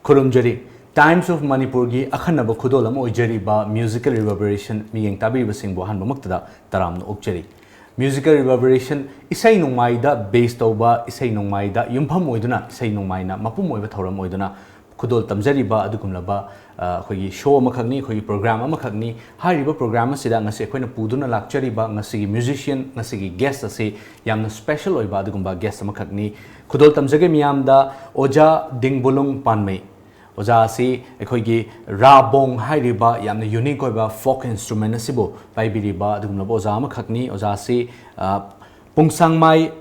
Kurumjari, Times of Manipuri Akhanaba Kudolam Ojariba, Musical Reverberation, Miyang Tabi Singbo Hanbamaktada, Taram Okjari. Musical Reverberation, Isai no Maida, based over Isai no Maida, Yumpam Oiduna, Isai no Maina, Mapumo Toram Oiduna, Kudol Tamjariba, Adukumlaba, Hoyi show Makagni, Hoyi program Makagni, High River program Sidang, Sequena Puduna Lakchariba, Nasigi musician, Nasigi guest, say Yam special Oiba Dugumba guest Makagni, Kudol Tamjagi Miamda, Oja DINGBULUNG PANMEI. Oja si ekhoigi rabong hairiba yamna unique oiba folk instrument asibo paibiriba adumna oja ama khakni oja si pungsangmai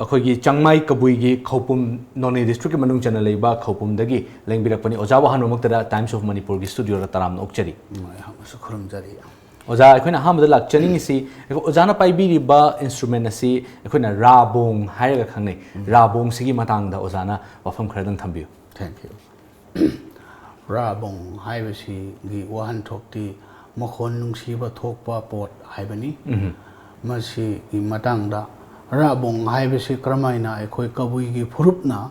ekhoigi changmai kabuigi khopum noni district manung chana leiba khopum dagi lengbirakpani oja wa hanumaktada Times of Manipur gi studio ra taram okchari khurum jari oja ekhoina hamda lakchani si ojana paibiriba instrument asi ekhoina rabong hairaga khangne rabong sigi matangda ojana wafam khradang thambiu. Thank you. Rabong haibasi gi wahan thokti makhon nungsiba thokpa pot haibani masi gi matangda rabong haibasi kramaina ekhoi kabui gi phurupna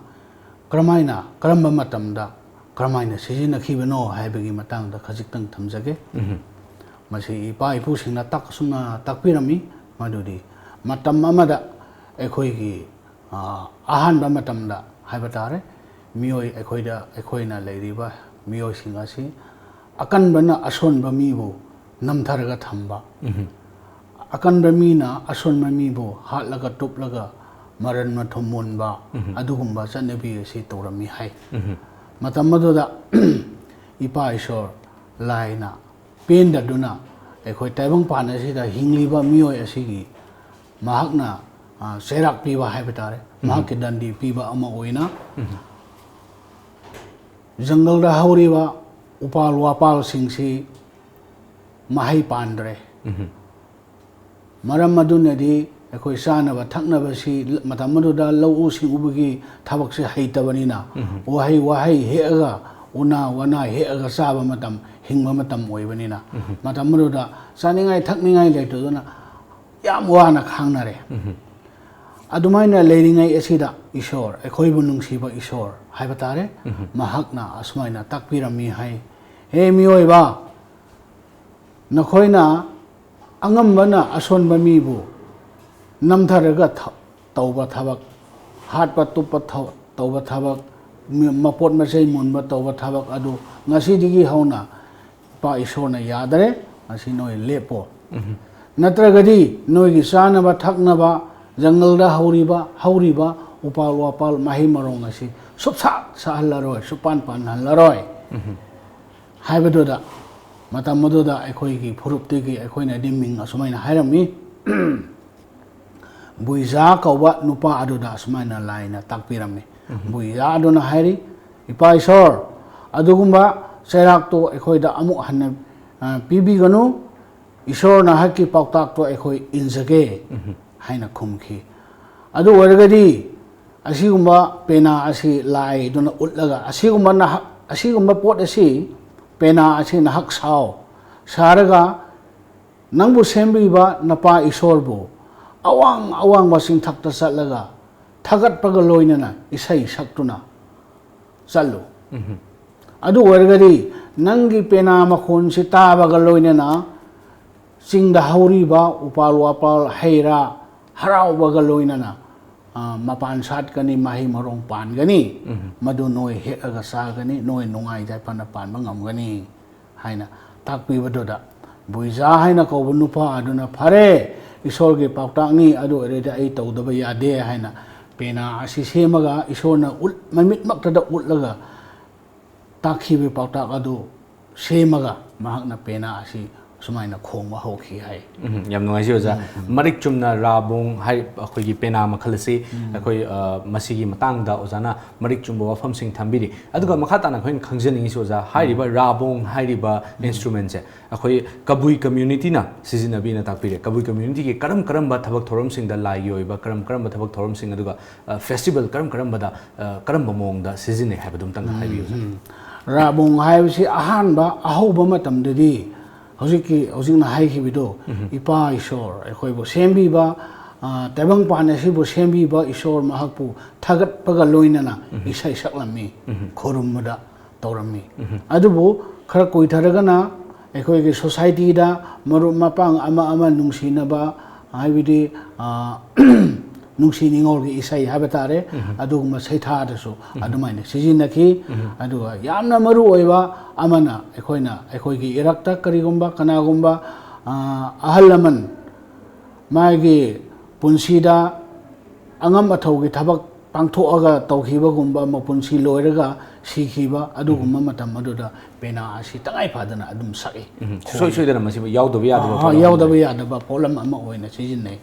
kramaina karamba matamda kramaina sijina khibano haibagi matangda khajiktang thamjage masi ipa ipu singna taksuna takpirami madudi matam amada ekhoi gi ahanba matamda haibatare Miyoi ekhoina leiriba miyoi singasi akan bana ason bamibo namtharaga thamba akan bamina ason mamibo hatlaga toplaga maran mathomon ba adugumba chanebi si torami hai matamadoda ipa isor laina penda duna ekhoi taibang pana sida hingliba miyoi asigi mahakna serak piba haibetare mahak dandi piba ama oina Jungle da hauriba upal wapal singsi mahai pandre maram madunadi ekoi sanaba thaknaba si matamaduda lau sing ubugi thabak se haitabanina wahai heaga una wana heaga saba matam hingba matam oibanina matamaduda saningai thakningai leitoduna yam wana khangnare adumaina leiringai asida ishor ekhoibu nungsiba ishor haibatare mahakna asmaina takpirami hai he miyoiba nakhoina angambana asonba mibu namtharaga tauba thabak hatpa tuppa tauba thabak mapot masai munba tauba thabak adu ngasidigi hauna pa ishona yadare asi noi lepo natragadi noi gi sanaba thaknaba jungle da hauriba upal wapal mahi marong asi subsa sahalaroi supan pan halaroi haibadoda matamadoda ekhoi gi phurupti gi ekhoina diming asumaina hairami buiza kawba nupa adoda asumaina laina takpirami buiza adona hairi ipaisor adugumba serak to ekhoida amu hanna pibi ganu isor na hakki pautak to ekhoi injage haina khumki adu wargadi asigumba pena asi lai dona utlaga asigumba pot asi pena asi na hak sao saraga nangbu sembiba napa isorbo awang basing thakta satlaga thagat pagaloina na isai saktuna sallu adu wargadi nangi pena makhon si tabagaloina na singda hauriba upal wapal haira harau bagaloina na mapan sat kani mahi marong pan gani madu noi he aga sa gani noi nungai jai pan pan mangam gani haina takpi badoda buiza haina ko nupa aduna phare isor ge pautak ni adu reda ai tawdaba yade haina pena asi semaga isorna mamit maktada utlaga takhi be pautak adu semaga mahakna pena asi sumaina khongwa hoki hai yam nungai ji oja marik chumna rabong hai akhoi gi pena makhalasi akhoi masigi matangda ojana marik chumba wafam sing thambiri aduga makhata na khoin khangjeningi si oja hairiba rabong hairiba instrument se akhoi kabui community na sizinabi na takpire kabui community ki karam ba thabak thorom sing da lai yoiba karam ba thabak thorom sing aduga festival karam ba da karam ba mong da sizine habadum tang haibi oja rabong haibsi ahan ba ahoba matamdedi hojikna hai hibido ipa isor ekhoi bo sembi ba ꯇꯥꯏꯕꯪ ꯄꯥꯟ ꯑꯁꯤꯕꯨ ꯁꯦꯝꯕꯤꯕ ꯏꯁꯣꯔ ꯃꯍꯥꯛꯄꯨ ꯊꯥꯒꯠꯄꯒ ꯂꯣꯏꯅꯅ ꯏꯁꯩ ꯁꯛꯂꯝꯃꯤ ꯈꯨꯔꯨꯝꯕꯗ ꯇꯧꯔꯝꯃꯤ ꯑꯗꯨꯕꯨ ꯈꯔ ꯀꯣꯏꯊꯔꯒꯅ ꯑꯩꯈꯣꯏꯒꯤ ꯁꯣꯁꯥꯏꯇꯤꯗ ꯃꯔꯨꯞ ꯃꯄꯥꯡ ꯑꯃ ꯅꯨꯡꯁꯤꯅꯕ ꯍꯥꯏꯕꯗꯤ ꯅꯨꯡꯁꯤ ꯅꯤꯉꯣꯜꯒꯤ ꯏꯁꯩ ꯍꯥꯏꯕ ꯇꯥꯔꯦ ꯑꯗꯨꯒꯨꯝꯕ ꯁꯩꯊꯥꯗꯁꯨ ꯑꯗꯨꯃꯥꯏꯅ ꯁꯤꯖꯤꯟꯅꯈꯤ ꯑꯗꯨꯒ ꯌꯥꯝꯅ ꯃꯔꯨ ꯑꯣꯏꯕ ꯑꯃꯅ ꯑꯩꯈꯣꯏꯒꯤ ꯏꯔꯛꯇ ꯀꯔꯤꯒꯨꯝꯕ ꯀꯅꯥꯒꯨꯝꯕ ꯑꯍꯜ ꯂꯃꯟ ꯃꯥꯒꯤ ꯄꯨꯟꯁꯤꯗ ꯑꯉꯝ ꯑꯊꯧꯒꯤ ꯊꯕꯛ ꯄꯥꯡꯊꯣꯛꯑꯒ ꯇꯧꯈꯤꯕꯒꯨꯝꯕ ꯃꯄꯨꯟꯁꯤ ꯂꯣꯏꯔꯒ ꯁꯤꯈꯤꯕ ꯑꯗꯨꯒꯨꯝꯕ ꯃꯇꯝ ꯑꯗꯨꯗ ꯄꯦꯅꯥ ꯑꯁꯤ ꯇꯉꯥꯏ ꯐꯗꯅ ꯑꯗꯨꯝ ꯁꯛꯏ ꯁꯨꯡꯁꯣꯏ ꯁꯣꯏꯗꯅ ꯃꯁꯤ ꯌꯥꯎꯗꯕ ꯌꯥꯗꯕ ꯌꯥꯎꯗꯕ ꯌꯥꯗꯕ ꯄꯣꯠꯂꯝ ꯑꯃ ꯑꯣꯏꯅ ꯁꯤꯖꯤꯟꯅꯩ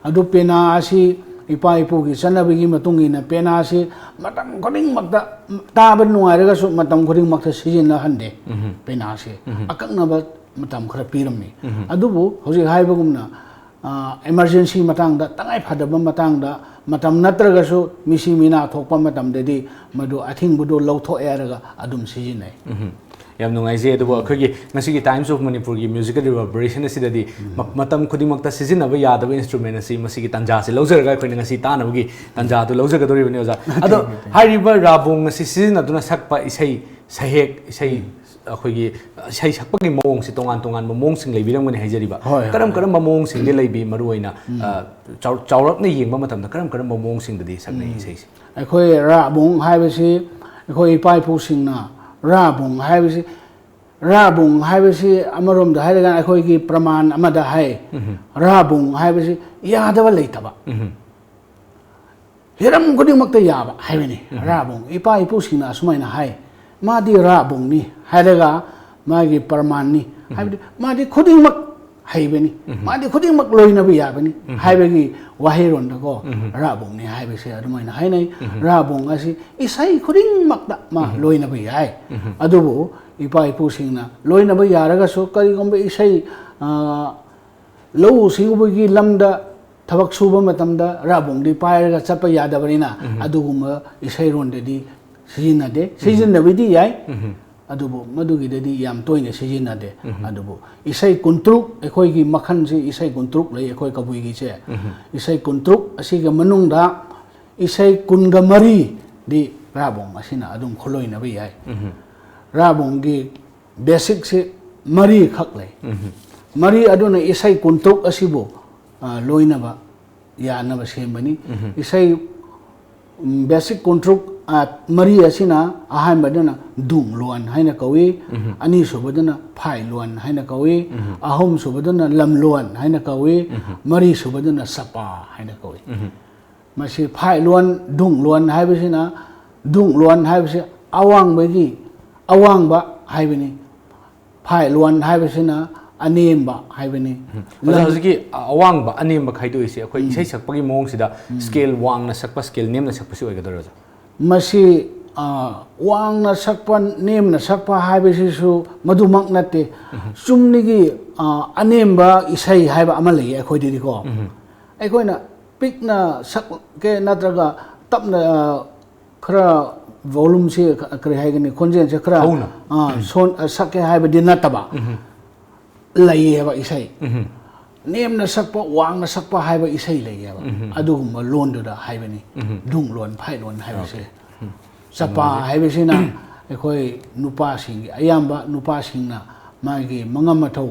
ꯑꯗꯨ ꯄꯦꯅꯥ ꯑꯁꯤ ꯏꯄꯥ ꯏꯄꯨꯒꯤ ꯆꯠꯅꯕꯤꯒꯤ ꯃꯇꯨꯡ ꯏꯟꯅ ꯄꯦꯅꯥ ꯑꯁꯤ ꯃꯇꯝ ꯈꯨꯗꯤꯡꯃꯛꯇ ꯇꯥꯕ ꯅꯨꯡꯉꯥꯏꯔꯒꯁꯨ ꯃꯇꯝ ꯈꯨꯗꯤꯡꯃꯛꯇ ꯁꯤꯖꯤꯟꯅꯍꯟꯗꯦ ꯄꯦꯅꯥ ꯑꯁꯤ ꯑꯀꯛꯅꯕ ꯃꯇꯝ ꯈꯔ ꯄꯤꯔꯝꯃꯤ ꯑꯗꯨꯕꯨ ꯍꯧꯖꯤꯛ ꯍꯥꯏꯕꯒꯨꯝꯅ emergency matangda tangay phadaba matangda matam natragasu misi mina thokpa matamdadi madu athingbudu lawtho eraga adum sijinai yam nungaise adubo akhigi ngasigi times of manipur gi musical reverberation asidadi matam khudimakta sijinaba yadaba instrument asi masigi tanja se lawjaraga akhoi ngasi tanabagi tanja du lawjagadoribani oja ado hariba rabung asi sijinaduna sakpa isai sahek isai अखोगी सही सकपगी मोंग से तोंगान तोंगान मोंग सिंग लेबिरंगमने हाइजरिबा करम करम मोंग सिंग दे लेबि मरुइना चावरक ने येंबा मतम करम करम मोंग सिंग दे सकने सही अखोई राबुंग हाइबसी अखोई पाइपु सिंगना राबुंग हाइबसी अमरोम द हाइरगा अखोई प्रमाण अमदा हाइ राबुंग हाइबसी यादवा लेतबा हिरम गुदिमक्त याबा हाइबनी राबुंग इपा इपु सिंगना सुमाइना हाइ मादी राबुंगनी हाइरगा मागी परमाननी हाइबदी मादी खुदिमक हाइबनी मादी खुदिमक लोइनबि याबनी हाइबगी वाहिरोंदको राबुंगनी हाइबसे अदुमाइना हाइनै राबुंग असि इसै खुदिमकदा मा लोइनबि याइ अदुबु इपा इपुसिंगना लोइनबि यारगासो करिगुंबे इसै लौ सिंगबगी लमदा थबक सुबा मतमदा राबुंगदी पाइरगा चप्पा यादबनिना अदुगुंबा इसै रोंददी सिजिनदे सिजिनबिदि याइ अदुबु मदुगिददि याम तोइने सिजिनदे अदुबु इसै कुंत्रुक एखोइगी मखनसे इसै कुंत्रुक लै एखोइ कबुइगी से इसै कुंत्रुक असिगा मनुंगदा इसै कुनगा मरी दि राबोंग असिना अदुम खोलोइनबि याइ राबोंगी बेसिक से मरी खक लै मरी अदुना इसै कुंत्रुक असिबु लोइनबा यानबा सेमबनी इसै बेसिक कुंत्रुक मरी असिना अहानबदना दुंग लोन हाइना कवी अनि सुबदना फाइ लोन हाइना कवी अहम सुबदना लम लोन हाइना कवी मरी सुबदना सपा हाइना कवी मसी फाइ लोन दुंग लोन हाइबसिना दुंग लोन हाइबसि अवांगबगी अवांगबा हाइबनी फाइ लोन हाइबसिना अनेमबा हाइबनी हजकी अवांगबा अनेमबा खाइदोइसे अखोइ इसै सकपगी मोंगसिदा स्केल वांगना सकपा स्केल नेमना सकपसि ओइगदरजा मसी वांगना सकपा नेमना सकपा हाइबसिसु मधुमक नते चुमनिगी अनेमबा इसै हाइबा अमा लैय अखोइदिको अखोइना पिकना सकके नत्रगा तपना खरा वॉल्यूम से करे हाइगनी खोंजेन से खरा सोन सकके हाइबदि नतबा लैयबा इसै नेमना सकपा वांगना सकपा हाइबा इसै लैयबा अदुगुम्बा लोनदुदा हाइबनी दुंग लोन फाइ लोन हाइबसे सपा हाइबसिना एखोइ नुपासिंगी अयाम्बा नुपासिंगना मागी मंगमथौ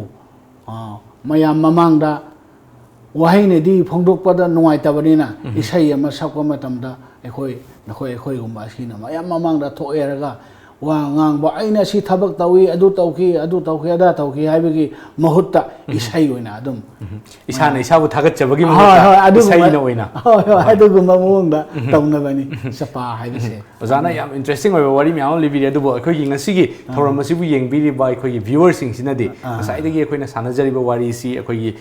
मयाम ममांगदा वाहैनेदि फोंदोकपदा नुंगाइतबनिना इसै अमा सकपा मतमदा एखोइगुम्बा सिना मयाम ममांगदा थोएरगा वा ngang aina si thabak tawi adu tawki ada tawki haibagi mahutta isai oina adum isana isabu thagat chabagi mahutta isai na oina adu gumba mongda tawna bani sapa haibise ozana yam interesting oi wari myam libi adu bo akhoi gi ngasi gi thoram asibu yengbiri ba akhoi gi viewers sing sina de asai de gi akhoi na sanajari ba wari si akhoi gi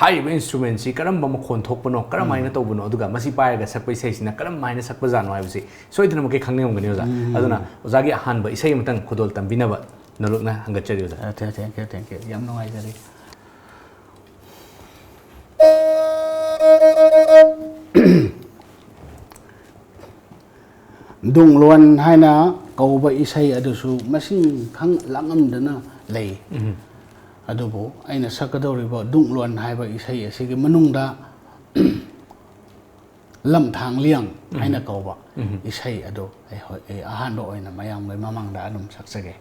high instrument si karam ba makhon thokpano karam maina tawbuno aduga masi pairaga sakpai sai sina karam maina sakpa jano haibise soidna makai khangne ngani oza aduna ozagi ba isai matang khudol tambinaba nalukna hangachari oza thank you yam nongai jari dung luan haina kauba isai adusu masing khang langamdana lei adubo aina sakadori ba dung luan haiba isai asigi manungda lam thang liang haina kauba isai ado ai ahan do oina mayam mai mamang da adum saksage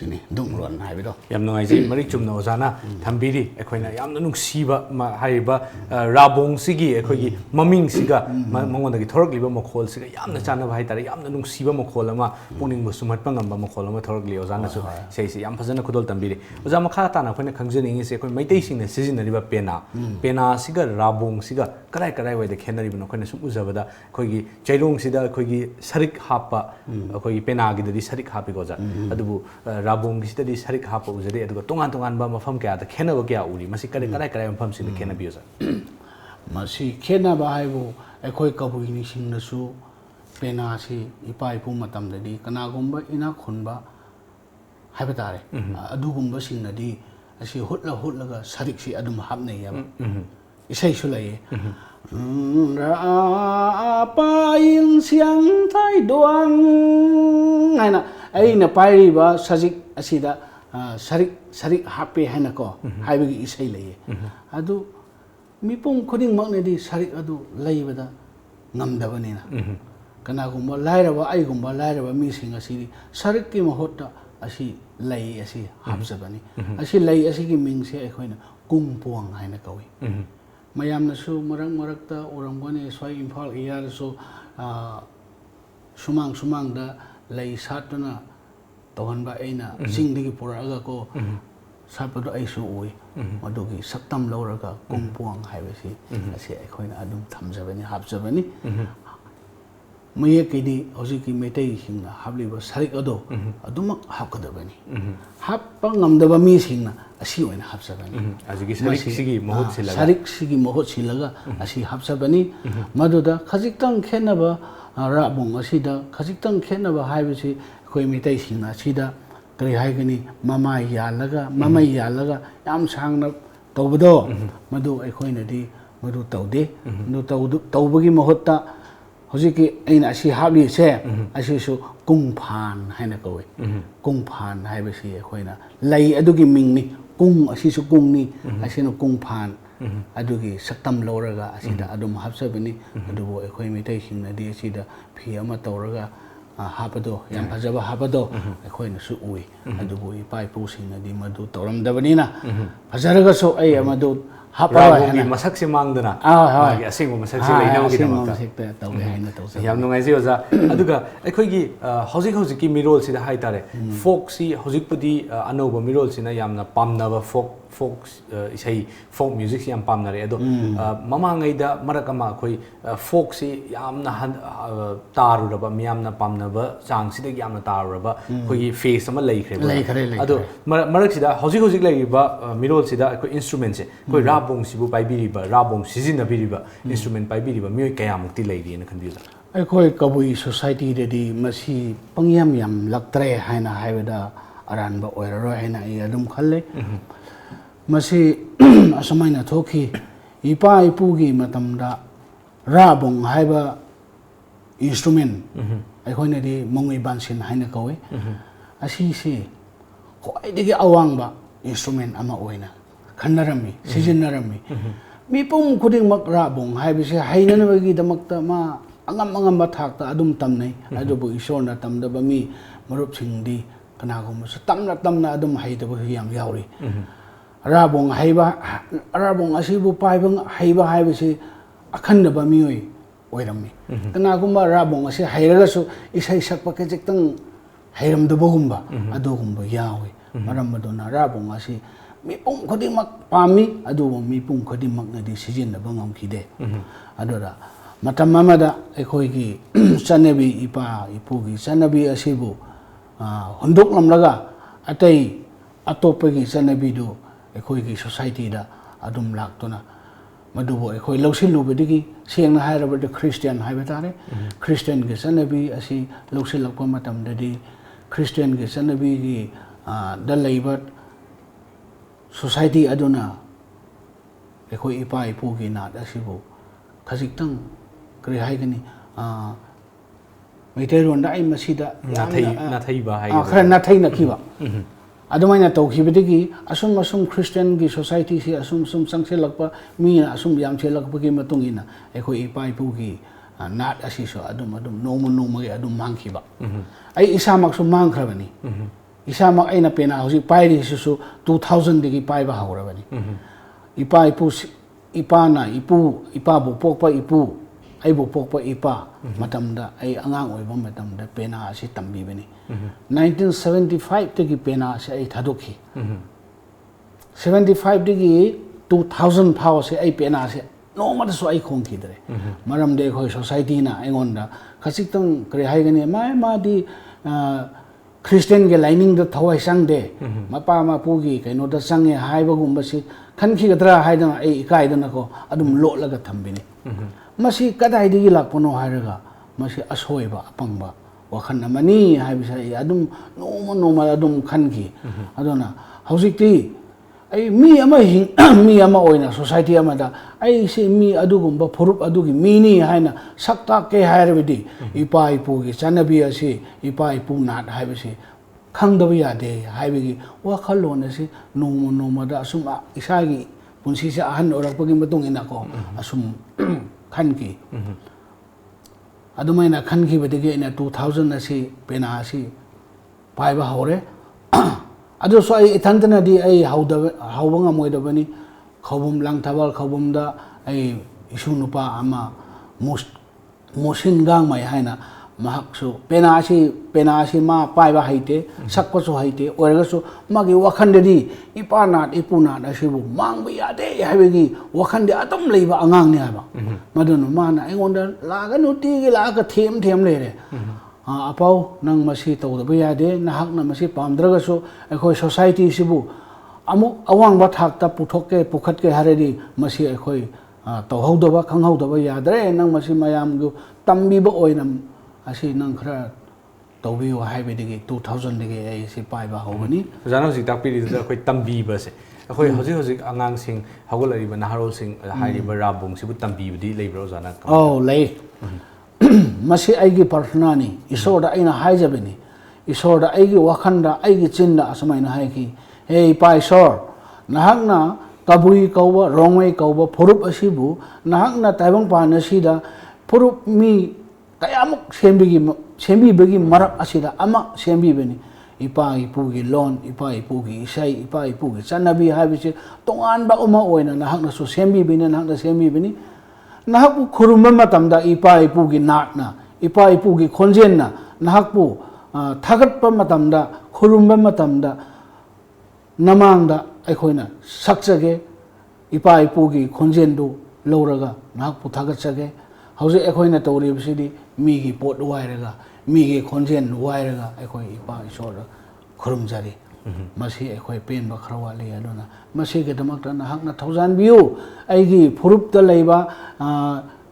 sini dung ron hai bido yam nungai ji marik chumna ozana thambiri ekhoina yamna nungsiba haiba rabong sigi ekhogi maming siga mangonda gi thorok liba mokhol siga yamna chana bhai tare yamna nungsiba mokhol ama puning bu sumat pangamba mokhol ama thorok li ozana su sei se yam phajana khudol tambiri oza makha ta na khoina khangjani ngi se khoi maitai sing na sijin riba pena siga rabong siga karai karai wai de khenari bno khoina sum uzabada khoigi chairong sida khoigi sarik hapa khoigi pena gi de sarik hapi goja adubu rabong gisita di sarik hapa uzade aduga tongan ba mafam kya da khena ba kya uri masi karai mafam sin khena biyo sa masi khena ba hai bu ekhoi kabui ni sing na su pena si ipai pu matam da di kana gumba ina khunba hai ba tare adu gumba sing na di asi hutla ga sarik si adum hap nei ya isai su lai ra pa yin siang thai doang ai na ai na pai ba sajik asida sarik happy haina ko haibagi isai lei adu mipum khuding mak ne di sarik adu leibada ngamdabani na kana gumba lairaba ai gumba lairaba mi sing asiri sarik ki mahota asi lei asi habjabani asi lei asi ki mingse ekhoina kungpuang haina kawi mayamna su marak ta urangwani swai imphal iyar su sumang da lei satuna tohanba aina singdigi puraga ko sapado ai su ui madugi saktam lauraga kungpuang haibasi asi ekhoina adum thamjabani habjabani maye kidi hojiki metai singna habliba sarik ado adumak hapkadabani happa ngamdaba mi singna asi oina hapjabani azigi sarik sigi mohot silaga asi hapjabani maduda khajiktang khenaba rabong asida khajiktang khenaba haibasi khoi metai singna sida kari haigani mamai yalaga yam sangna tawbado madu ekhoina di madu tawde madu tawbagi mohotta hojiki aina asi habli se asi su kungphan haina kawe kungphan haibasi ekhoina lei adugi mingni kung asi su kungni asi no kungphan adugi saktam lauraga asida adum hapsabani adubo ekhoi metai singna di asida phi ama tawraga hapado yam phajaba hapado ekhoina su ui adubo ipai pu singna di madu tawramdabani na phajaraga so ai amadu hapa rabongi masak si mangdana magi asing masak si leina gi namata yam nungai ji oza aduga ekhoigi hojik ki mirol sida hai tare folk si hojik pudi anoba mirol sina yamna pamnaba folk isai folk music yam pamnare ado mamangai da marakama khoi folk si yamna taruraba miyamna pamnaba chang sida yamna taruraba khoi face ama leikhre ado marak sida hojik leiba mirol sida khoi instrument se khoi rabong sibu paibiriba rabong sizina biriba instrument paibiriba mioi kayamukti leiri na khanbiza ekhoi kabui society de di masi pangyam yam laktre haina haibada aranba oiraro haina I adum khalle masi asamaina thoki ipa ipugi matamda rabong haiba instrument ekhoina di mongi bansin haina kawe asi si khoidigi awangba instrument ama oina khanarami sijinarami mipum khuding mak rabong haibisi hainanabagi damakta ma angam thakta adum tamnai adubu isorna tamdaba mi marup singdi kanagum tamna adum haidaba yam yauri rabong asibu paibang haiba haibisi akhandaba mioi oirami kanagumba rabong asi hairagasu isai sakpa kejektang hairamdabagumba adugumba yawi maramadona rabong asi mipum khodimak pami adubu mipum khodimak nadi sijinaba ngamkhide adora matam amada ekhoigi chanabi ipa ipugi chanabi asibu hunduk lamlaga atai atopagi chanabi du ekhoigi society da adum laktuna madubo ekhoi lausin lubadigi sengna hairabada Christian haibatare Christian ge chanabi asi lausin lakpa matam dadi Christian ge chanabi gi dalaibat society aduna ekhoi ipa ipugi na asibu khajiktang kari haigani meitai ronda ai masida nathai ba hai khara nathai nakhiba adumaina tawkhibadigi asum Christian gi society si asum sangselakpa mi asum yam chelakpa gi matungina ekhoi ipa ipugi nat asiso adum noma gi adum mangkhiba ai isa maksu mangkhrabani isamak ay na pena hausi pairi susu 2000 digi paiba haurabani ipa ipa na ipa bu pokpa ipu ai bu pokpa ipa matamda ai angang oiba matamda pena asi tambi bani 1975 digi pena asi ai thadokhi 75 digi 2000 phao se ai pena se no ma so ai khong ki dre maram de khoi society na engonda khasitang kre hai gani ma di Christian ge lining da thawai sang de mapa ma pu gi kaino da sange hai ba gum ba si khan khi gadra hai da ai ikai da na ko adum lo la ga thambini masi kadai di lak pono hai ra masi asoi ba apang ba wakhan amani hai bi sai adum no ma adum khan ki adona hausik ti ai mi ama hing mi ama oina society ama da ai si mi adugumba phurup adugi mini haina sakta ke hairabidi ipa ipu gi chanabi asi ipa ipu nat haibisi khangdabi yade haibigi wakhalon asi no da asum isagi punsi se ahan orakpagi matung ina ko asum khanki adumaina khanki bedigi ina 2000 asi pena asi paiba hore adu so ai ithantana di ai hawbanga moidabani khawbum lang thabal khawbum da ai isu nupa ama mosin gang mai haina mahaksu penasi ma paiba haite sakpa so haite oraga so magi wakhande di ipana ipuna da sibu mangba yade haibegi wakhande atom leiba angang ni haba madunu mana aingonda laga nuti gi laga them lere apau nang masi tawdaba yade nahak na masi pamdraga so ekhoi society sibu amuk awang ba thakta puthok ke pukhat ke haredi masi ekhoi tawhodaba khanghodaba yadre nang masi mayam gu tambi ba oina asi nang khara tawbi wa haibe digi 2000 digi ai si pai ba hobani jana ji takpi ri da khoi tambi ba se akhoi hoji angang sing hagolari ba naharol sing hairi ba rabung sibu tambi di leibro jana oh lei masi aigi parthana isor da aina haijabeni isor da aigi wakhanda aigi chinda asamaina haiki hey pai sor nahakna kabui kauba rongwei kauba phurup asibu nahakna taibang pana sida phurup mi kayamuk sembi begi marak asida ama sembi beni ipa ipugi lon ipa ipugi isai ipa ipugi chanabi habise tongan ba uma oina nahakna so sembi beni nahakna sembi beni nahakpu khurumba matamda ipa ipugi natna ipa ipugi khonjenna nahakpu thagatpa matamda khurumba matamda namangda aikhoina sakchage ipa ipugi khonjendu lawraga nahakpu thagatchage hauze aikhoina tawribsidi migi pot wairaga migi khonjen wairaga aikhoi ipa isora khurumjari masi aikhoi penba khrawali adona masi ge damakta nahakna thaujan biu aigi phurup da leiba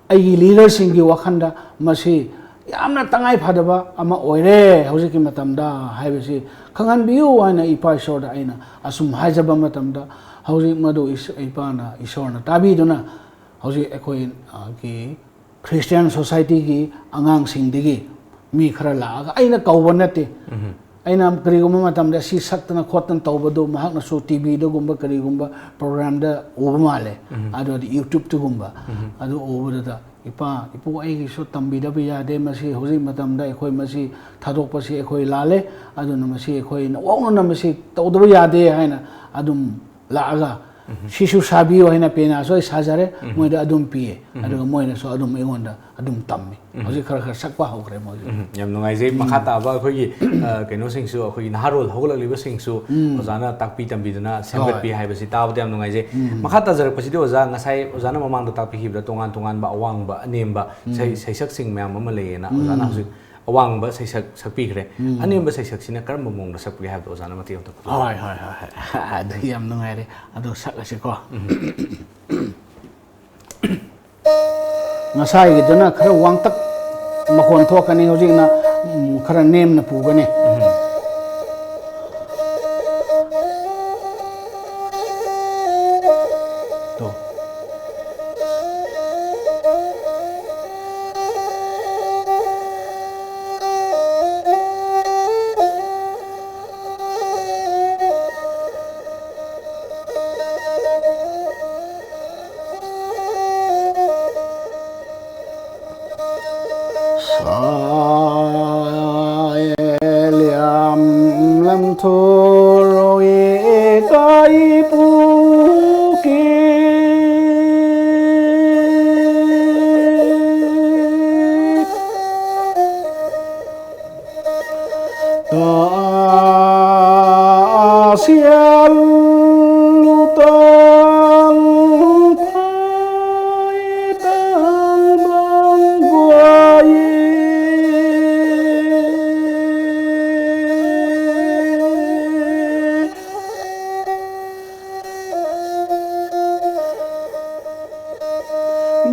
aigi leader singi wakhanda masi yamna tangai phadaba ama oire hauji ki matamda haibesi khangan biu aina ipa isora aina asum haijaba matamda hauji madu ipana isorna tabi dona hauji aikhoi ki Christian society ki angang singdigi mi khara la aina kaubanate aina karigumba matamda si saktana khotna tawbado mahakna so tv do gumba karigumba program da ubamale ado youtube to gumba ado obada ipu ai so tambi da biya de masi hoji matamda ekhoi masi thadok pasi ekhoi lale ado na masi ekhoi na wong na masi tawdaba yade haina adum laaga Shishu sabi o hina pena so sajare moida adum pie adu moina so adum engonda adum tammi hoji khar sakpa hokre mo yam nungai je makhata ba khoi gi keno sing su khoi naharol hogla liba sing su ozana takpi tambi dana semgat pi haiba si taw yam nungai je makhata jarak pasi de oza ngasai ozana mamang da takpi hibra tongan ba awang ba anem ba sai sak sing mayam ma le na ozana hoji awang ba sai sak pi khre anem ba sai sak sina karam mong da sak pi hab ozana mati on to hai adu yam nungai re adu sak ko ngasai gi dana khara wangtak makhon thokani hojing na khara nem na pugani to thô rồi cái pu ta xiên lu tang phai tang bang quay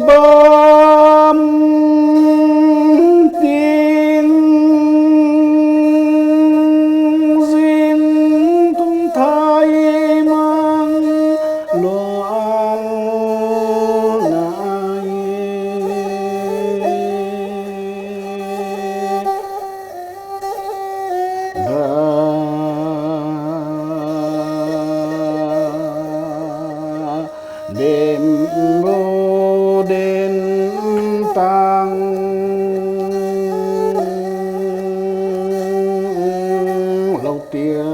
bám tin duyên tung thái mang loan nai đêm vô đêm tăng lâu tiêu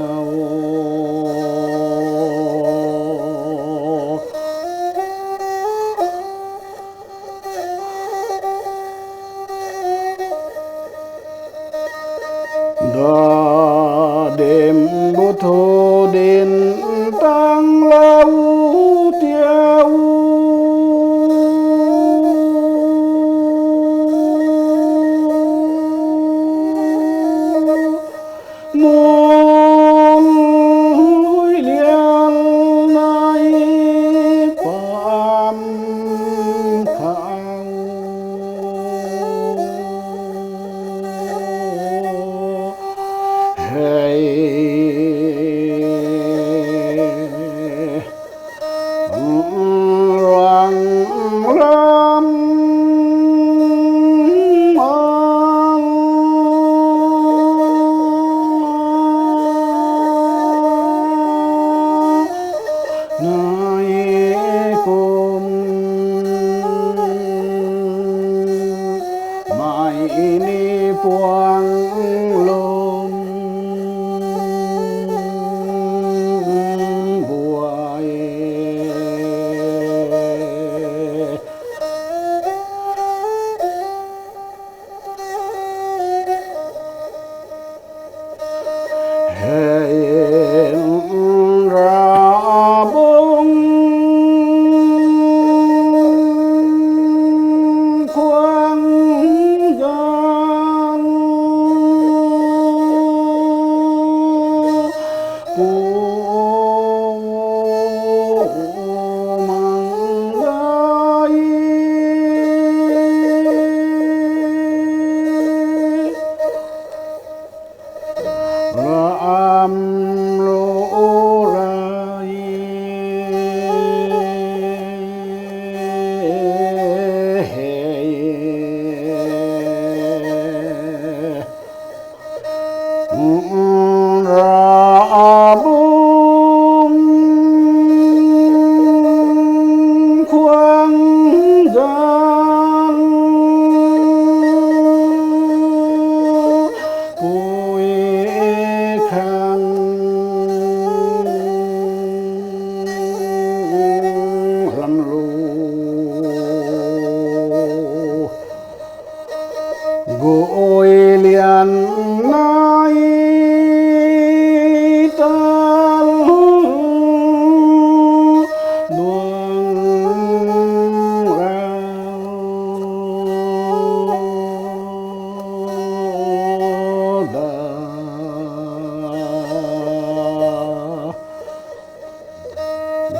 đó đêm vô thô đêm tăng lâu tiêu muôn hối liên nay phàm khảo hey rang ram nai kum mai ini puang lom buai hey ra bông khoang gan cô mang gai ram lo rai ra bung khoang gan côi khang lăn lu gội liền nay tan đường rao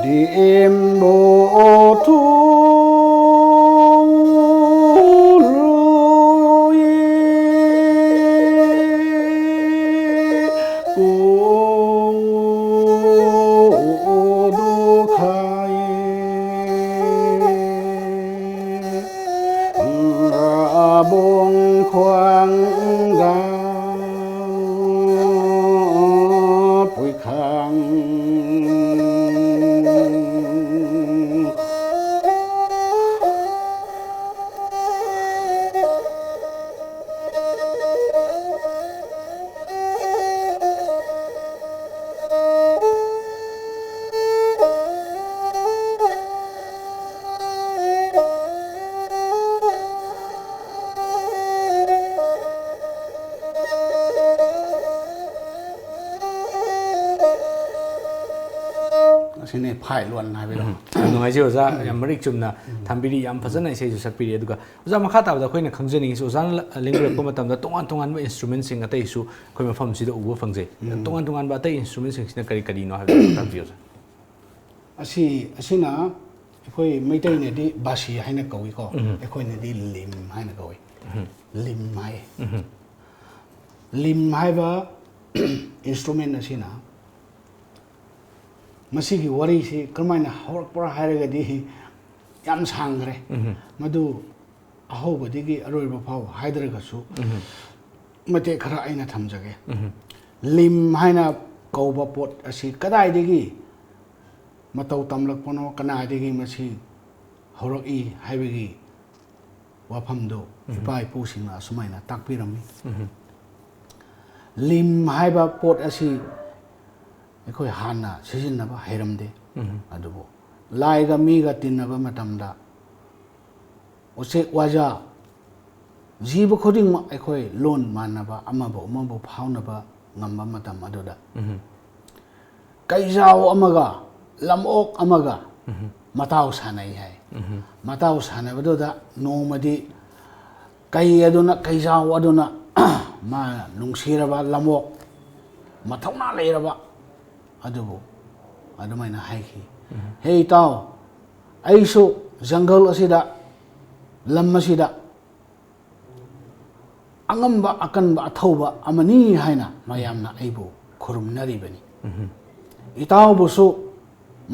đi em bộ thu lùi cô đu khai ra buông khoang gạo bụi khang sini phai luan hai bi nungai ji oza yam marik chumna thambiri yam phajana isei ju sakpiri aduga oza makha ta da khoina khangjani is oza lingre ko matam da tongan tongan ba instrument sing atai su khoi mafam si da ubo phangje tongan tongan ba atai instrument sing sina kari kari no ha ta bi oza asina khoi meitai ne di basi haina kawi ko khoi ne di lim haina kawi lim hai ba instrument asina masigi wari si kermaina horak pura hairaga di yam sangre madu ahoba digi aroiba phau haidraga su mate khara aina thamjage lim haina kauba pot asi kadai digi matau tamlak pono kana digi masi horak I haibagi wafam do ipai pusingna sumaina takpirami lim haiba pot asi khoi hana sijinnaba hairamde adubo laiga miga tinnaba matamda ose waja jiba khoding ma khoi lon manaba amabo phaunaba ngamba matam adoda kaijao amaga lamok amaga matau sanai hai matau sanabadoda nomadi kai aduna kaijao aduna ma nungsiraba lamok mathongna leiraba adubo adumaina haiki hey tao aisu jungle asida lam asida angamba akanba athauba amani haina mayamna aibu khurumnari bani itao busu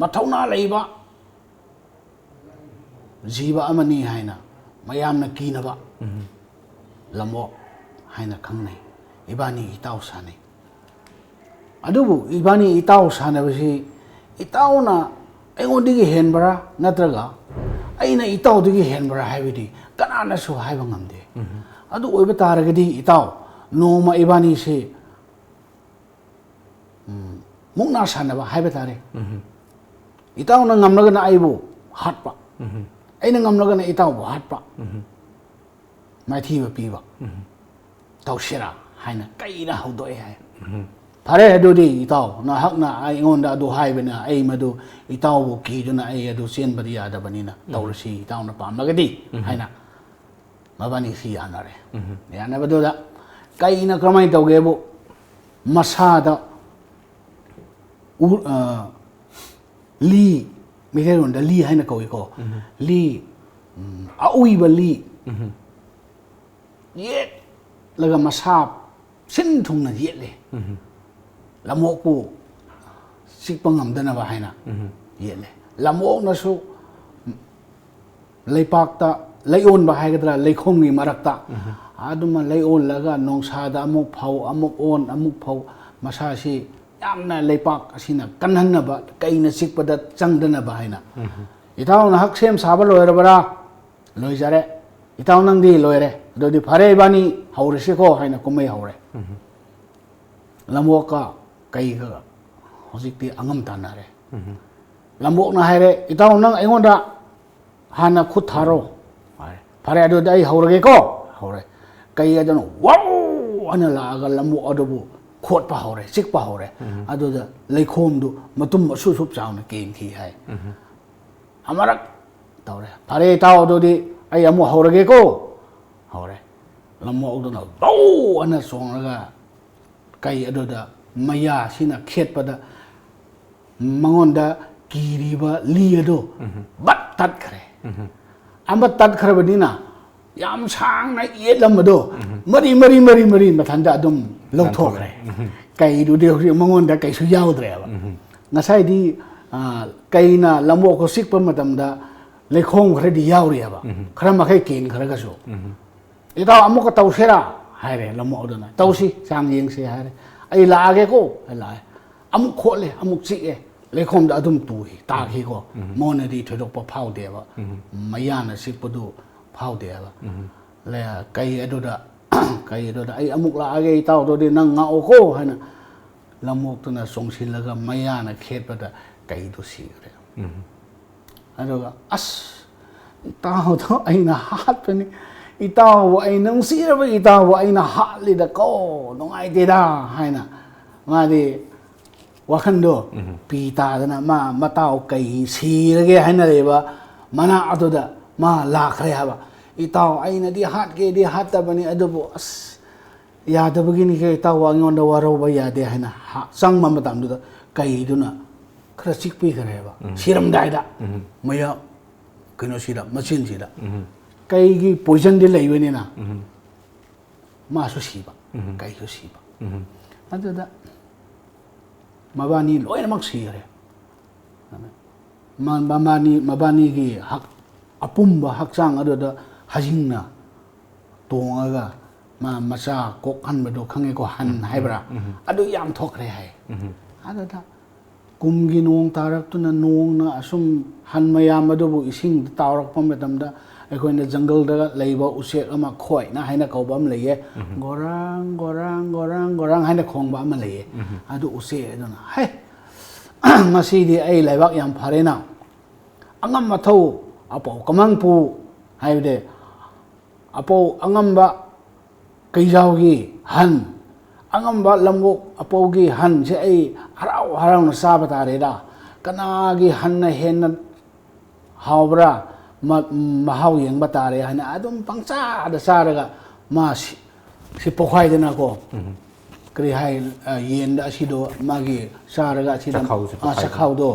mathongna leiba jiba amani haina mayamna kinaba lamo haina khangnai ibani itao sanai adubu ibani itao sanabasi itauna aingondigi henbara natraga aina itao digi henbara haibidi kanana su haiba ngamde adu oiba taragadi itao noma ibani se mukna sanaba haiba tare itao na ngamlaga na aibu hatpa aina ngamlaga na itao bu hatpa maithiba piba tawshira haina kaina haudoe hai Pare adudi itao na hakna aingonda adu haibena ai madu itao bu ki duna ai adu sen bari ada banina tawrasi itao na pam lagadi haina mabani si anare yana badoda kaina kramai tawgebu masada li miheron da li haina kawi ko li aui ba li yet laga masab sin thung na yet le lamok pu sikpa ngamdana ba haina yele lamok na su leipak ta leion ba haigadra leikhom ni marakta aduma leion laga nongsada amuk phau amuk on amuk phau masa si yamna leipak asina kanhanna ba kaina sikpada changdana ba haina itaw na hak sem saba loirabara loijare itaw nang di loire dodi phare bani haurisi ko haina kumai haure lamoka kai ga hojikti angam tanare lambok na haire itaw nang aingonda hana khut tharo phare adu dai haurage ko haure kai adano wow ana la ga lambo adobu khot pa haure sik pa haure adu da leikhom du matum su sup chauna ken thi hai amarak tawre phare taw do di ai amu haurage ko haure lambo adu na wow ana songa kai adu da maya sina khet pada mangonda kiriba liado bat tat khare amba tat khare badina yam sang na yelam do mari mathanda adum longthok re kai du de mangonda kai su yaw dre ba ngasai di kai na lambo ko sik pa matam da lekhong khare di yaw re ba khara ma khai ken khara ga so ita amuk ka tawsera haire lamo odona tawsi sang yeng se haire ai laage ko la amuk khole amuk chi e lekhom da adum tu hi ta hi ko mona di thodok pa phau de ba mayana sikpadu phau de ba le kai adoda ai amuk laage taw do de nang nga o ko hana lamok tu na songsil laga mayana khet pa da kai du si re adoga as taw to ai na hat pa ni itaw ay nang siraba itaw ay na hali da ko nung ay tida hay na nga di wakando pita dana ma matao kai si lagi haina leba mana adoda ma lakhre haba itao aina di hat ke di hatta bani adobo as ya da begini ke itao wangon da waro ba ya de haina sang ma matam du kai duna khra chik pi khare ba siram dai da maya kino sira machine sira kai gi poison de lai bani na ma su si ba kai su si ba adoda mabani loina mak si khare mabani gi hak apumba hakchang adoda hajingna tongaga ma macha kok han bado khange ko han haibra adu yam thokre hai adoda kumgi nong tarak tuna nong na asum han mayam adu bu ising tawrak pam betamda aikoina jungle da leiba usek ama khoi na haina kaubam leye gorang haina khongba ama leye adu usek aduna hai masidi ai laibak yam pharena angam mathau apo kamang pu haide apo angamba kaijaugi han angamba lamgok apogi han se ai harau na saba tare da kanagi han na hen na hawbra mahau yeng batare hana adum pangsa da saraga ma si pokhai dena ko kri hai yen da sido magi saraga sidam sakhau do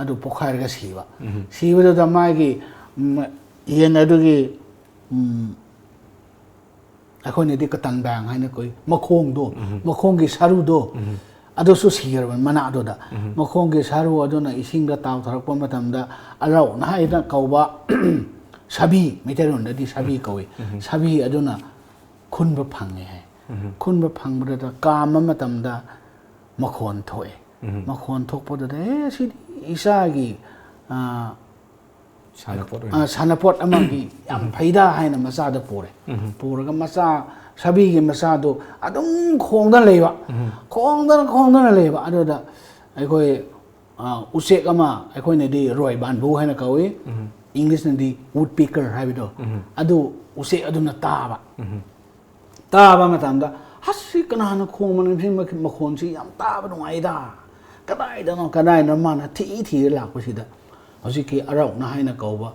adu pokhai ga siba siba da magi yen adu gi akhone di katan bang haina koi makhong do makhong gi saru do adu su sir mana adu da makhong gi saru adu na ising da taw tharak pa matam da arau na haida kauba sabi meteron da di sabi kawi sabi adu na khun ba phange hai khun ba phang ba da kam matam da makhon thoe makhon thok pa da si isa gi sanapot amagi yam phaida haina masa da pore puraga masa sabi gi masa do adum khongda leiba khongda leiba adu da aikoi usek ama aikoi ne di roi ban bu haina kawi english ne di woodpecker haibido adu usek adu na taba matam da hasi kana na khong man phim ma khon si yam taba ngai da kadai no mana thi lak pa sida hojiki arau na haina kauba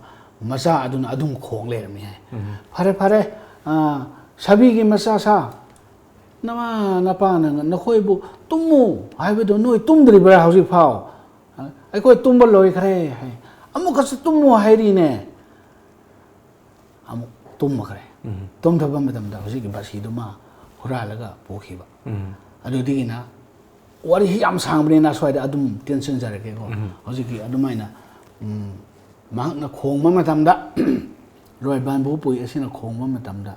masa aduna adum khong le mi hai phare sabi gi masa sa nama napa na khoi bu tumu haibe do noi tumdri bra hoji phao ai koi tumba loi khare hai amu ka su tumu hairi ne amu tum khare tum thaba madam da hojiki basi do ma hura laga pokhi ba adu digina wari hi am sang bne na soida adum tension jare ke ko hojiki adumaina mahakna khongma matamda roi banbu pui asina khongma matamda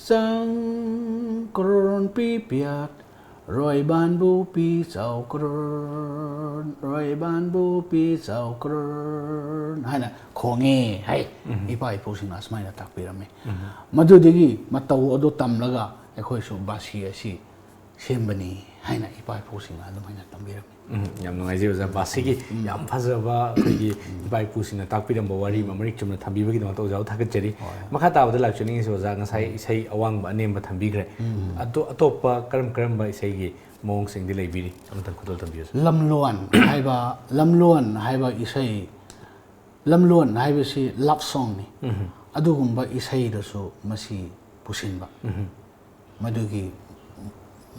sang kron pi piat roi banbu pi chau kron roi banbu pi chau kron haina khonge hai ipai posina smaina takpirame madu digi matau odo tamlaga ekhoi su basi asi sembani haina ipai posina adumaina tambirame yam nungai je basigi yam phajaba khigi bai pusina takpiram ba wari mamrik chumna thambi bagi dong to jau thakat cheri makha ta bada lak chuning so ja ngasai isai awang ba anem ba thambi gre atopa karam ba isai gi mong sing di leibiri amtan khudol thambi lamluan haiba isai lamluan haiba si love song ni adugumba isai da so masi pusinba madugi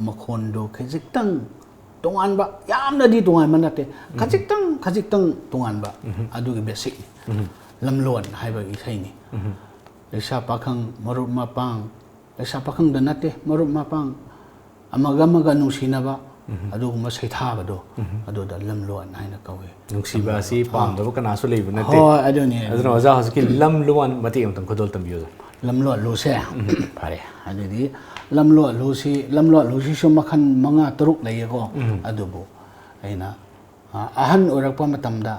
makhondo khajitang tongan ba yamna di tongan manate khajitang tongan ba adugi basic lamlon haiba isai ni lesa pakhang marup mapang lesa pakhang danate marup mapang amaga nungsina ba aduguma saitha ba do adu da lamlon haina kawe nungsiba si pam da kana so leibu nate ho aduni aduna oza haski lamlon mati amtan khudol tambiyo lamlon lo se pare adudi lamlo lusi so makhan manga taruk lay ko adubo aina ahan orakpa matamda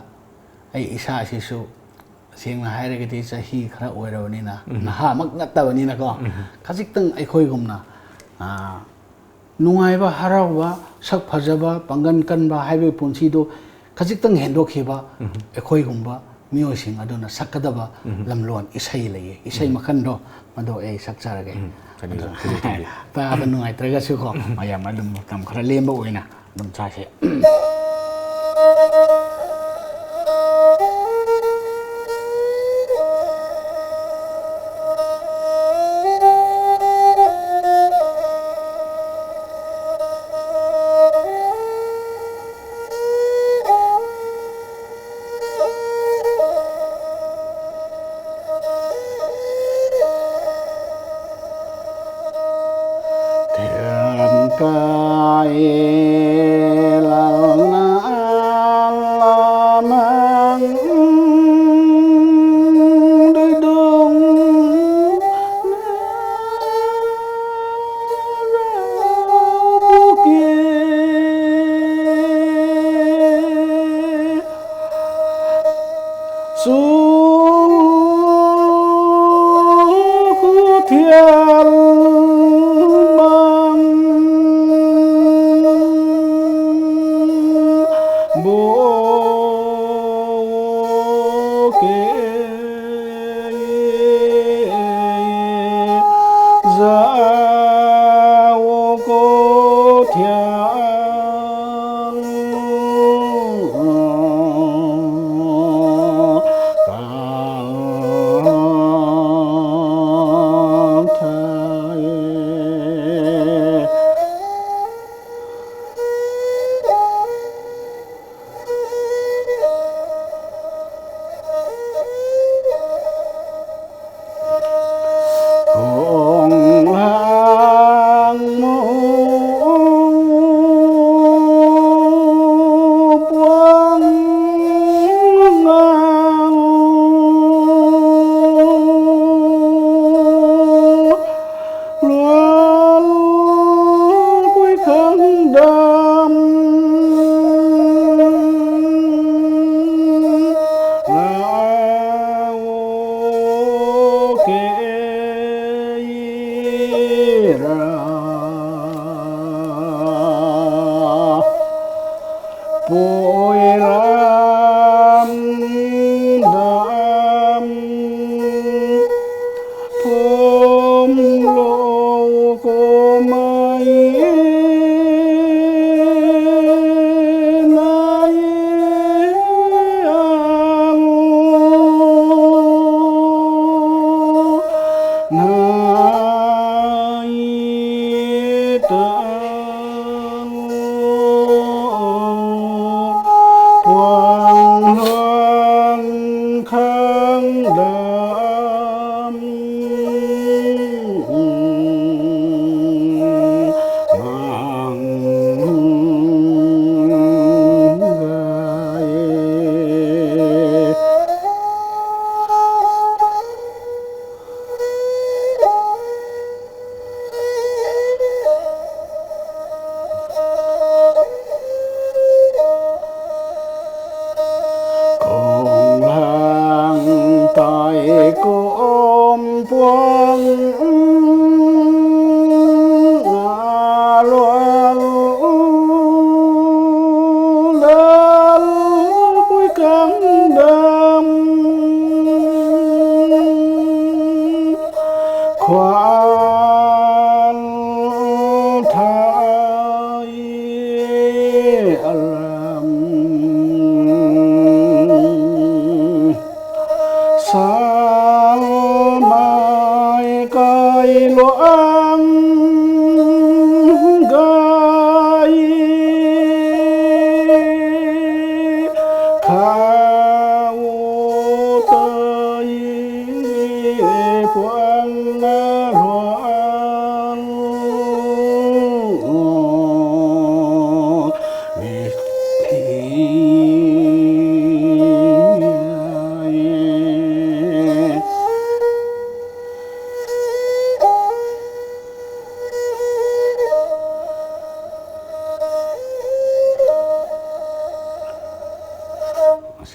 ai isa sisu singna hairagati sahi khara oirawani na naha mak natabani na ko khajitang aikhoi gumna nungai ba harawa sak phajaba pangan kan ba haibe punsi do khajitang hendo khiba aikhoi gumba มิวสิงอดุนะสักกะบะลำลวนอิสัยเลยอิสัยมาขันโดมาโดสักจาระเกแต่เป็นหน่วยตระกสุขมายามาดุมทำคราเลียมบ่อยนะดุมชาเช กายลัง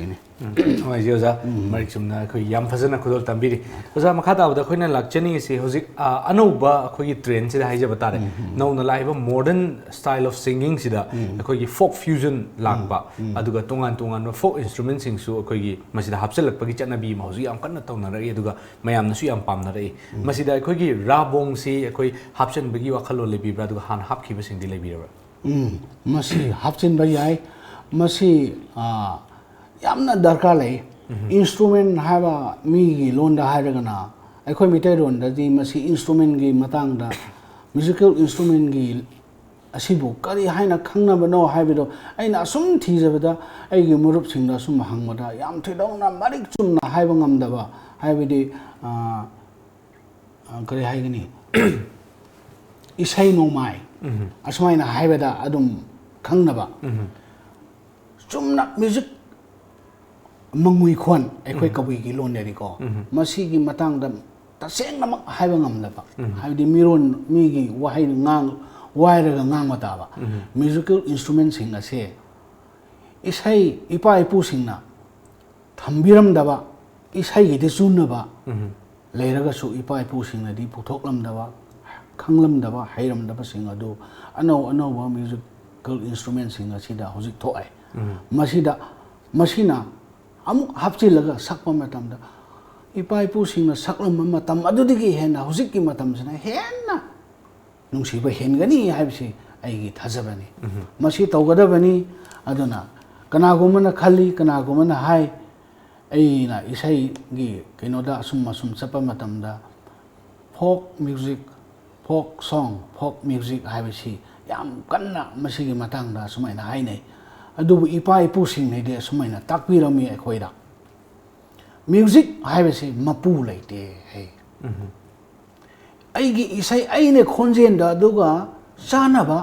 sini ꯍꯣꯏ ꯑꯣꯖꯥ ꯃꯔꯤꯛ ꯆꯨꯝꯅ ꯑꯩꯈꯣꯏ ꯌꯥꯝ ꯐꯖꯅ ꯈꯨꯗꯣꯜ ꯇꯝꯕꯤꯔꯤ ꯑꯣꯖꯥ ꯃꯈꯥ ꯇꯥꯕꯗ ꯑꯩꯈꯣꯏꯅ ꯂꯥꯛꯆꯅꯤꯡꯉꯤꯁꯤ ꯍꯧꯖꯤꯛ ꯑꯅꯧꯕ ꯑꯩꯈꯣꯏꯒꯤ ꯇ꯭ꯔꯦꯟꯁꯤꯗ ꯍꯥꯏꯖꯕ ꯇꯥꯔꯦ ꯅꯧꯅ ꯂꯥꯛꯏꯕ ꯃꯣꯗꯔꯟ ꯁ꯭ꯇꯥꯏꯜ ꯑꯣꯐ ꯁꯤꯡꯒꯤꯡꯁꯤꯗ ꯑꯩꯈꯣꯏꯒꯤ ꯐꯣꯛ ꯐ꯭ꯌꯨꯖꯟ ꯂꯥꯛꯄ ꯑꯗꯨꯒ ꯇꯣꯉꯥꯟ ꯇꯣꯉꯥꯟꯕ ꯐꯣꯛ ꯏꯟꯁꯇ꯭ꯔꯨꯃꯦꯟꯁꯤꯡꯁꯨ ꯑꯩꯈꯣꯏꯒꯤ ꯃꯁꯤꯗ ꯍꯥꯞꯆꯤꯜꯂꯛꯄꯒꯤ ꯆꯠꯅꯕꯤ ꯑꯃ ꯍꯧꯖꯤꯛ ꯌꯥꯝ ꯀꯟꯅ ꯇꯧꯅꯔꯛꯏ ꯑꯗꯨꯒ ꯃꯌꯥꯝꯅꯁꯨ ꯌꯥꯝ ꯄꯥꯝꯅꯔꯛꯏ ꯃꯁꯤꯗ ꯑꯩꯈꯣꯏꯒꯤ ꯔꯥꯕꯣꯡꯁꯤ ꯑꯩꯈꯣꯏ ꯍꯥꯞꯆꯤꯟꯕꯒꯤ ꯋꯥꯈꯜꯂꯣꯟ ꯂꯩꯕꯤꯕ꯭ꯔꯥ ꯑꯗꯨꯒ ꯍꯥꯟꯅ ꯍꯥꯞꯈꯤꯕꯁꯤꯡꯗꯤ ꯂꯩꯕꯤꯔꯕ꯭ꯔꯥ masi hapchin ba yai masi yamna darkar lei instrument haba mi gi londa hairagana akhoi mitai ronda di masi instrument gi matang da musical instrument gi asibu kari haina khangna bano haibido aina asum thijabada ai gi murup singda sum hangmada yam thidongna marik chumna haiba ngamdaba haibidi kari haigani isai no mai asmaina haibada adum khangnaba chumna music mangui khon akhoi kawi gi loneri ko masi gi matang da tasengna mak haiba ngamdaba haibidi miron mi gi wahai ngang wairaga ngang mataba musical instrument sing ase isai ipa ipu singna thambiram daba isai gi de chunaba leiraga su ipa ipu singna di puthoklam daba khanglam daba hairam daba sing adu anau ba musical instrument sing asida hojik thoai masina amuk hapchilaga sakpa matamda ipa ipu singna saklam matam adudigi hena hojik ki matam sina hena nungsiba hengani haibsi aigi thajabani masi tawgadabani aduna kanagumana khali kanagumana hai aina isai gi kenoda asum chapa matamda folk music folk song folk music haibsi yam kanna masi gi matangda sumaina hainai adubu ipa ipu sing nei de sumaina takpirami ekhoida music haibsi mapu leite hai aigi isai aine khonjen da duga chanaba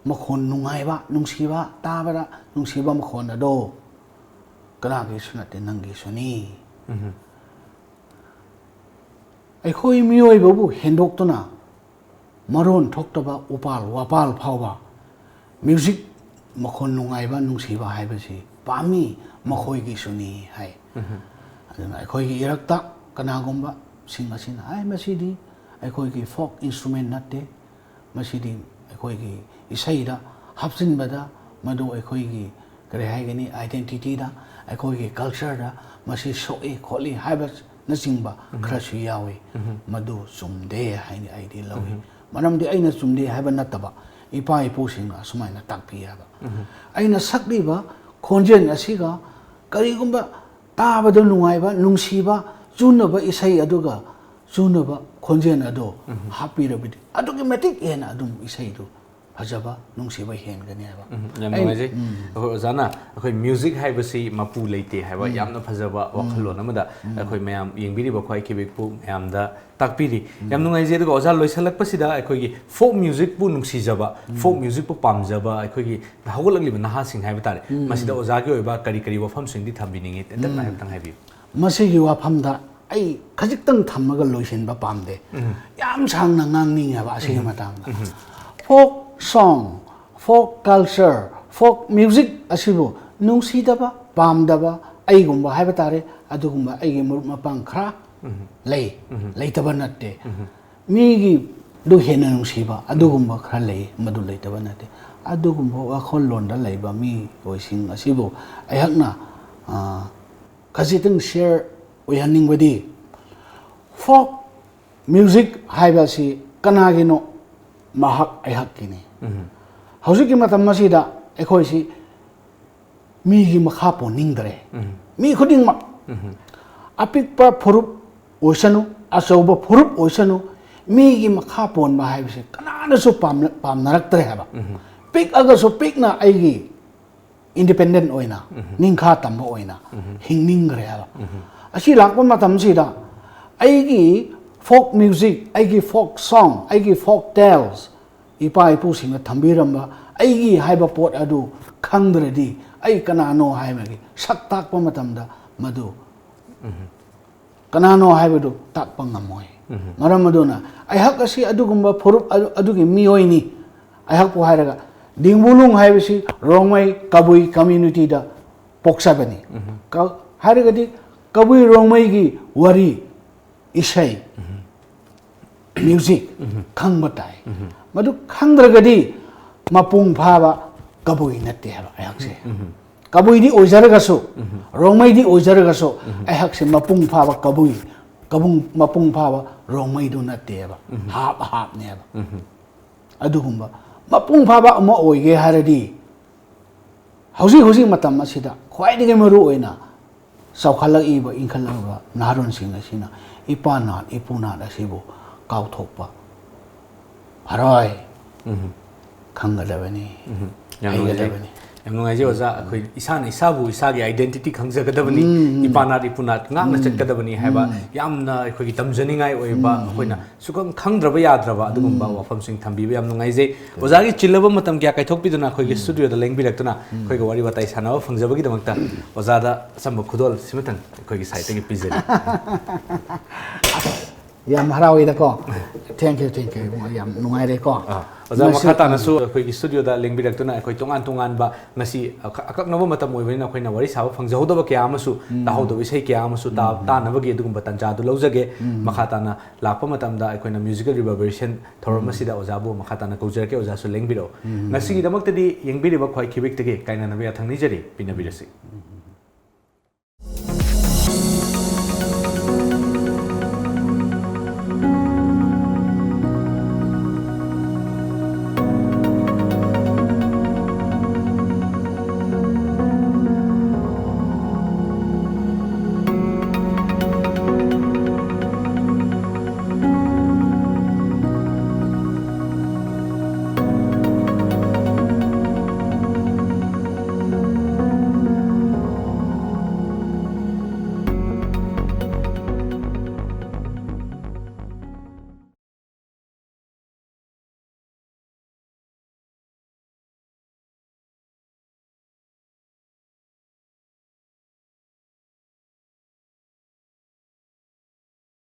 makhon nungaiba nungsiba tabara nungsiba makhon ado kana gi sunate nangi suni ai khoi mioi babu hendok tona maron thoktaba upal wapal phawba music makhon nungaiba nungsiba haibasi pami makhoi gi suni hai aduna ai khoi gi irakta kana gomba singasina ai masidi akhoi ki folk instrument natte masidi akhoi ki isai da hapsin bada madu akhoi ki kare haigani identity da akhoi ki culture da masi soe kholi haibas na singba khrasu yawi madu sumde haini id lawi manam di aina sumde haiba nataba ipa ipu singa sumaina takpi haba aina sakli ba khonjen asiga kari gumba tabada nungaiba nungsiba chunaba isai aduga chunaba khonjen ado happy rabidi adugi matic ena adum isai do fajaba nungsiba hengani haba yam ngai ozana akhoi music haibasi mapu leite haiba yamna fajaba wakhalon amada akhoi mayam yengbiri ba khoi kebek pu mayam da takpiri yam ngai je do oza loisalak pasida akhoi gi folk music pu nungsi jaba folk music pu pamjaba akhoi gi hawlagli ba naha sing haiba tare masida oza gi oiba kari kari wafam sing di thambiningi tendak na hebtang haibi masigi wafam da ai khajiktam thammaga loisin ba pamde yam sangna ngangning haba asigi matangda folk song folk culture folk music asibu nungsi daba pamdaba ai gumba haiba tare adugumba ai gi murup mapang khra lei taba natte mi gi du hena nungsi ba adugumba khra lei madu lei taba natte adugumba wakhol londa leiba mi oising asibu ai hakna khajitang share oyaning badi folk music haibasi kanagino mahak ayhak kini hausi matam masida ekhoisi mi gi makha po ningdre mi khuding mak apik pa phurup oisanu asauba phurup oisanu mi gi makha pon ba haibasi kanana su pam narak tre haba pik aga so pik na aigi independent oina ningkha tamba oina hingning gre haba asi lakpa matam sida aigi folk music aigi folk song aigi folk tales ipa ipu singa thambiramba aigi haiba pot adu khangdradi ai kanano haibagi sak takpa matamda madu kanano haibadu takpa ngamoi maram maduna ai hak asi adugumba phurup adugi miyoini ai hak po hairaga dingbulung haibasi rongmai kabui community da ꯄꯣꯛꯆꯕꯅꯤ ꯍꯥꯏꯔꯒꯗꯤ ꯀꯕꯨꯏ ꯔꯣꯡꯃꯩꯒꯤ ꯋꯥꯔꯤ ꯏꯁꯩ music ꯈꯪꯕ ꯇꯥꯏ ꯃꯗꯨ ꯈꯪꯗ꯭ꯔꯒꯗꯤ ꯃꯄꯨꯡ ꯐꯥꯕ ꯀꯕꯨꯏ ꯅꯠꯇꯦ ꯍꯥꯏꯕ ꯑꯩꯍꯥꯛꯁꯦ ꯀꯕꯨꯏꯗꯤ ꯑꯣꯏꯖꯔꯒꯁꯨ ꯔꯣꯡꯃꯩꯗꯤ ꯑꯣꯏꯖꯔꯒꯁꯨ ꯑꯩꯍꯥꯛꯁꯦ ꯃꯄꯨꯡ ꯐꯥꯕ ꯀꯕꯨꯏ ꯃꯄꯨꯡ ꯐꯥꯕ ꯔꯣꯡꯃꯩꯗꯨ ꯅꯠꯇꯦꯕ ꯍꯥꯞꯅꯦꯕ ꯑꯗꯨꯒꯨꯝꯕ ꯃꯄꯨꯡ ꯐꯥꯕ ꯑꯃ ꯑꯣꯏꯒꯦ ꯍꯥꯏꯔꯗꯤ ꯍꯧꯖꯤꯛ ꯃꯇꯝ ꯑꯁꯤꯗ ꯈ꯭ꯋꯥꯏꯗꯒꯤ ꯃꯔꯨꯑꯣꯏꯅ ꯆꯥꯎꯈꯠꯂꯛꯏꯕ ꯏꯟꯈꯠꯂꯛꯏꯕ ꯅꯍꯥꯔꯣꯟꯁꯤꯡ ꯑꯁꯤꯅ ꯏꯄꯥꯅꯥꯠ ꯏꯄꯨꯅꯥꯠ ꯑꯁꯤꯕꯨ ꯀꯥꯎꯊꯣꯛꯄ ꯐꯔꯣꯏ ꯈꯪꯒꯗꯕꯅꯤ ꯍꯩꯒꯗꯕꯅꯤ ꯌꯥꯝ ꯅꯨꯡꯉꯥꯏꯖꯩ ꯑꯣꯖꯥ ꯑꯩꯈꯣꯏ ꯏꯁꯥꯅ ꯏꯁꯥꯕꯨ ꯏꯁꯥꯒꯤ ꯑꯥꯏꯗꯦꯟꯇꯤꯇꯤ ꯈꯪꯖꯒꯗꯕꯅꯤ ꯏꯄꯥꯅꯥꯠ ꯏꯄꯨꯅꯥꯠ ꯉꯥꯛꯅ ꯆꯠꯀꯗꯕꯅꯤ ꯍꯥꯏꯕ ꯌꯥꯝꯅ ꯑꯩꯈꯣꯏꯒꯤ ꯇꯝꯖꯅꯤꯡꯉꯥꯏ ꯑꯣꯏꯕ ꯑꯩꯈꯣꯏꯅ ꯁꯨꯈꯪ ꯈꯪꯗ꯭ꯔꯕ ꯌꯥꯗ꯭ꯔꯕ ꯑꯗꯨꯒꯨꯝꯕ ꯋꯥꯐꯝꯁꯤꯡ ꯊꯝꯕꯤꯕ ꯌꯥꯝ ꯅꯨꯡꯉꯥꯏꯖꯩ ꯑꯣꯖꯥꯒꯤ ꯆꯤꯜꯂꯕ ꯃꯇꯝ ꯀꯌꯥ ꯀꯥꯏꯊꯣꯛꯄꯤꯗꯨꯅ ꯑꯩꯈꯣꯏꯒꯤ ꯁ꯭ꯇꯨꯗꯤꯑꯣꯗ ꯂꯦꯡꯕꯤꯔꯛꯇꯨꯅ ꯑꯩꯈꯣꯏꯒ ꯋꯥꯔꯤ ꯋꯥꯇꯥꯏ ꯁꯥꯟꯅꯕ ꯐꯪꯖꯕꯒꯤꯗꯃꯛꯇ ꯑꯣꯖꯥꯗ ꯑꯆꯝꯕ ꯈꯨꯗꯣꯜ ꯁꯤꯃꯇꯪ ꯑꯩꯈꯣꯏꯒꯤ ꯁꯥꯏꯠꯇꯒꯤ ꯄꯤꯖꯔꯤ ꯌꯥꯝ ꯍꯔꯥꯎꯏꯗꯀꯣ ꯊꯦꯡꯛ ꯌꯨ ꯌꯥꯝ ꯅꯨꯡꯉꯥꯏꯔꯦꯀꯣ ꯑꯣꯖꯥ ꯃꯈꯥ ꯇꯥꯅꯁꯨ ꯑꯩꯈꯣꯏꯒꯤ ꯁ꯭ꯇꯨꯗꯤꯑꯣꯗ ꯂꯦꯡꯕꯤꯔꯛꯇꯨꯅ ꯑꯩꯈꯣꯏ ꯇꯣꯉꯥꯟꯕ ꯉꯁꯤ ꯑꯀꯛꯅꯕ ꯃꯇꯝ ꯑꯣꯏꯕꯅꯤꯅ ꯑꯩꯈꯣꯏꯅ ꯋꯥꯔꯤ ꯁꯥꯕ ꯐꯪꯖꯍꯧꯗꯕ ꯀꯌా ꯑꯃꯁꯨ ꯇꯥꯍꯧꯗꯕ ꯏꯁꯩ ꯀꯌꯥ ꯑꯃꯁꯨ ꯇꯥꯅꯕꯒꯤ ꯑꯗꯨꯒꯨꯝꯕ ꯇꯥꯟꯖꯥꯗꯨ ꯂꯧꯖꯒꯦ ꯃꯈꯥ ꯇꯥꯅ ꯂꯥꯛꯄ ꯃꯇꯝꯗ ꯑꯩꯈꯣꯏꯅ ꯃ꯭ꯌꯨꯖꯤꯀꯦꯜ ꯔꯤꯕꯔꯕꯔꯦꯁꯟ ꯊꯧꯔꯝ ꯑꯁꯤꯗ ꯑꯣꯖꯥꯕꯨ ꯃꯈꯥ ꯇꯥꯅ ꯀꯧꯖꯔꯛꯀꯦ ꯑꯣꯖꯥꯁꯨ ꯂꯦꯡꯕꯤꯔꯛꯑꯣ ꯉꯁꯤꯒꯤꯗꯃꯛꯇꯗꯤ ꯌꯦꯡꯕꯤꯔꯤꯕ ꯈ꯭ꯋꯥꯏ ꯈꯤꯕꯤꯛꯇꯒꯤ ꯀꯥꯏꯅꯅꯕ ꯌꯥꯊꯪ ꯅꯤꯖꯔꯤ ꯄꯤꯅꯕꯤꯔꯁꯤ